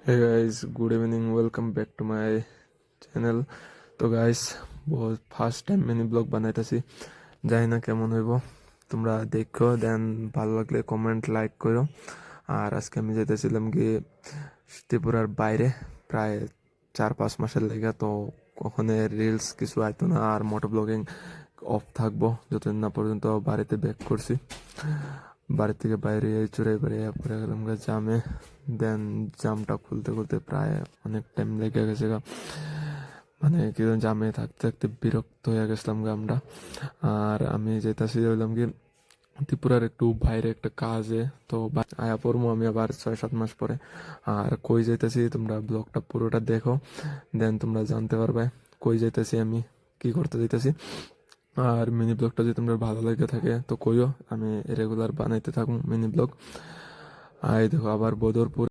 Hey guys, good evening. Welcome back to my channel. তো guys বহুত first time mini blog বানাইতেছি, জানি না কেমন হইব। তোমরা দেখো, দেন ভালো লাগলে কমেন্ট লাইক করো। আর আজকে আমি যেতেছিলাম কি ত্রিপুরার বাইরে প্রায় 4-5 মাসের লেগে। তো ওখানে রিলস কিছু আইতো না, আর মোটো ব্লগিং অফ থাকবো যতদিন না পর্যন্ত বাড়িতে ব্যাক করছি। বাড়ি থেকে বাইরে চড়ে বেড়ে পরে গেলাম জামে। দেন জামটা খুলতে খুলতে প্রায় অনেক টাইম লেগে গেছে গা। মানে কি জামে থাকতে থাকতে বিরক্ত হয়ে গেছিলাম গা আমরা। আর আমি যেতেছি হইলাম কি ত্রিপুরার একটু বাইরে একটা কাজে। তো আয়া পড়বো আমি আবার 6-7 মাস পরে। আর কই যাইতেছি তোমরা ব্লগটা পুরোটা দেখো, দেন তোমরা জানতে পারবে কই যাইতেছি, আমি কি করতে যাইতেছি। আর মিনি ব্লগটা যদি তোমরা ভালো লেগে থাকে তো কইও, আমি রেগুলার বানাইতে থাকুন মিনি ব্লগ। আর এই দেখো আবার বদরপুর